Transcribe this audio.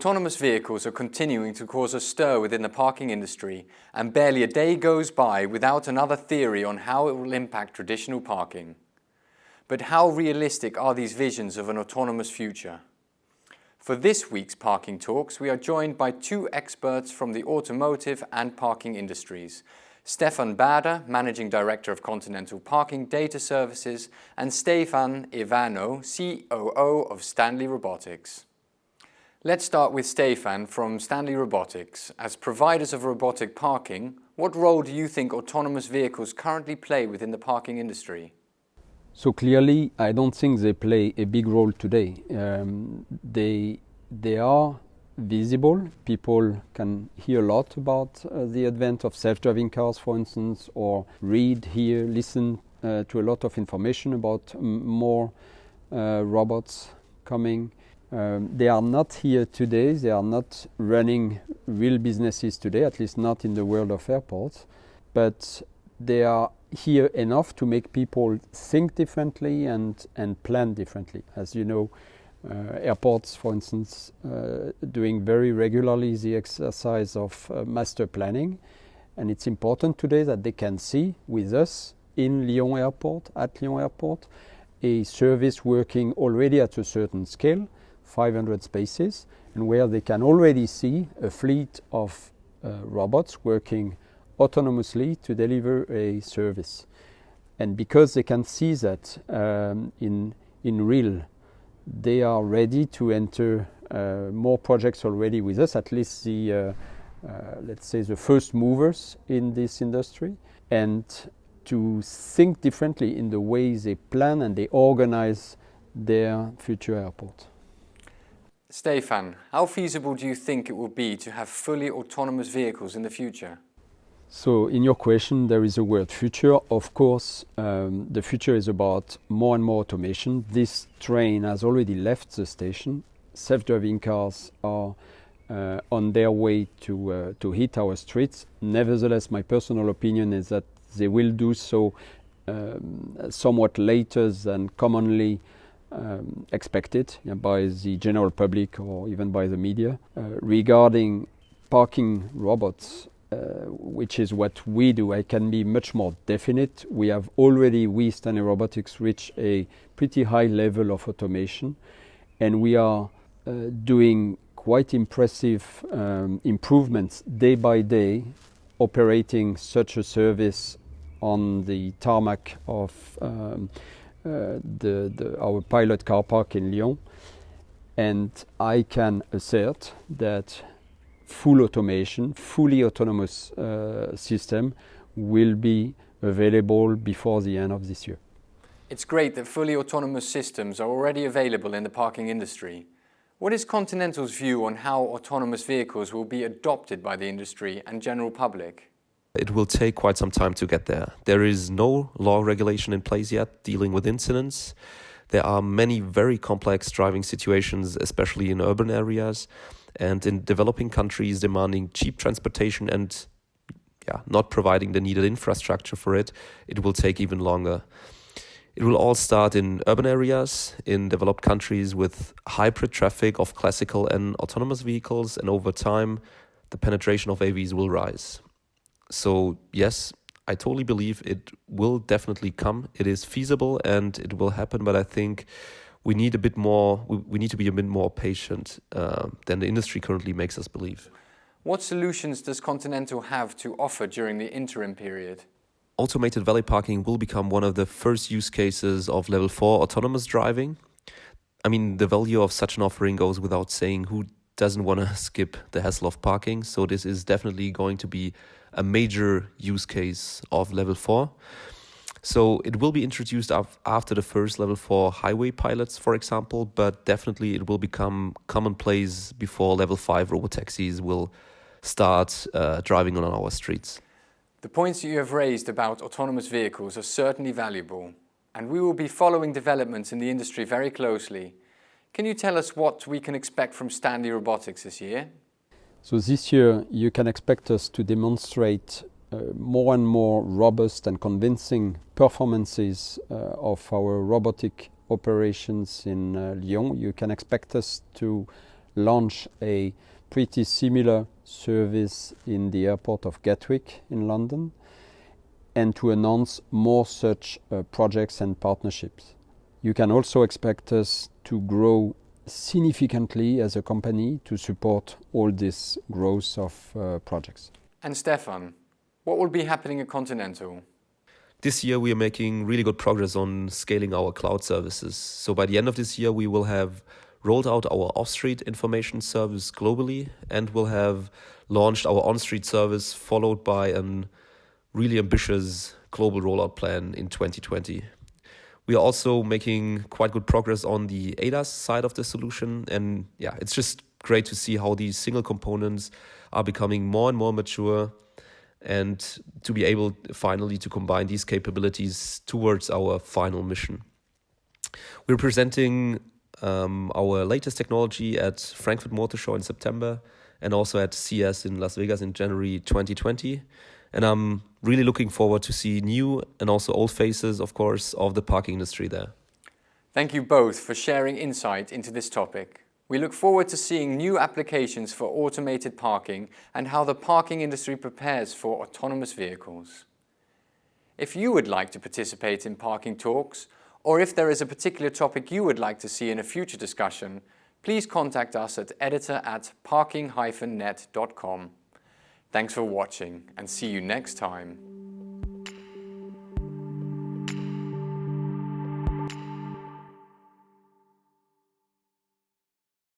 Autonomous vehicles are continuing to cause a stir within the parking industry, and barely a day goes by without another theory on how it will impact traditional parking. But how realistic are these visions of an autonomous future? For this week's Parking Talks, we are joined by two experts from the automotive and parking industries, Stefan Bader, Managing Director of Continental Parking Data Services, and Stefan Ivano, COO of Stanley Robotics. Let's start with Stefan from Stanley Robotics. As providers of robotic parking, what role do you think autonomous vehicles currently play within the parking industry? So clearly, I don't think they play a big role today. They are visible. People can hear a lot about the advent of self-driving cars, for instance, or read, hear, listen to a lot of information about more robots coming. They are not here today. They are not running real businesses today, at least not in the world of airports. But they are here enough to make people think differently and plan differently. As you know, airports, for instance, doing very regularly the exercise of master planning. And it's important today that they can see with us in Lyon Airport, at Lyon Airport, a service working already at a certain scale, 500 spaces, and where they can already see a fleet of robots working autonomously to deliver a service. And because they can see that in real, they are ready to enter more projects already with us, at least the, let's say, the first movers in this industry, and to think differently in the way they plan and they organize their future airport. Stefan, how feasible do you think it will be to have fully autonomous vehicles in the future? So in your question, there is a word future. Of course, the future is about more and more automation. This train has already left the station. Self-driving cars are on their way to hit our streets. Nevertheless, my personal opinion is that they will do so somewhat later than commonly expected by the general public or even by the media. Regarding parking robots, which is what we do, I can be much more definite. We have already, we Stanley Robotics, reached a pretty high level of automation, and we are doing quite impressive improvements day by day, operating such a service on the tarmac of our pilot car park in Lyon, and I can assert that full automation, fully autonomous system will be available before the end of this year. It's great that fully autonomous systems are already available in the parking industry. What is Continental's view on how autonomous vehicles will be adopted by the industry and general public? It will take quite some time to get there. There is no law regulation in place yet dealing with incidents. There are many very complex driving situations, especially in urban areas and in developing countries demanding cheap transportation and not providing the needed infrastructure for it. It will take even longer. It will all start in urban areas, in developed countries with hybrid traffic of classical and autonomous vehicles, and over time, the penetration of AVs will rise. So yes, I totally believe it will definitely come. It is feasible and it will happen, but I think we need a bit more. We need to be a bit more patient than the industry currently makes us believe. What solutions does Continental have to offer during the interim period? Automated valet parking will become one of the first use cases of level 4 autonomous driving. I mean, the value of such an offering goes without saying. Who doesn't want to skip the hassle of parking? So this is definitely going to be a major use case of level 4. So it will be introduced after the first level 4 highway pilots, for example, but definitely it will become commonplace before level 5 robotaxis will start driving on our streets. The points you have raised about autonomous vehicles are certainly valuable, and we will be following developments in the industry very closely. Can you tell us what we can expect from Stanley Robotics this year? So this year you can expect us to demonstrate more and more robust and convincing performances of our robotic operations in Lyon. You can expect us to launch a pretty similar service in the airport of Gatwick in London, and to announce more such projects and partnerships. You can also expect us to grow significantly as a company to support all this growth of projects. And Stefan, what will be happening at Continental? This year we are making really good progress on scaling our cloud services. So by the end of this year we will have rolled out our off-street information service globally, and will have launched our on-street service, followed by a really ambitious global rollout plan in 2020. We are also making quite good progress on the ADAS side of the solution, and yeah, it's just great to see how these single components are becoming more and more mature, and to be able finally to combine these capabilities towards our final mission. We're presenting our latest technology at Frankfurt Motor Show in September, and also at CES in Las Vegas in January 2020. And I'm really looking forward to see new and also old faces, of course, of the parking industry there. Thank you both for sharing insight into this topic. We look forward to seeing new applications for automated parking and how the parking industry prepares for autonomous vehicles. If you would like to participate in parking talks, or if there is a particular topic you would like to see in a future discussion, please contact us at editor@parking-net.com. Thanks for watching, and see you next time.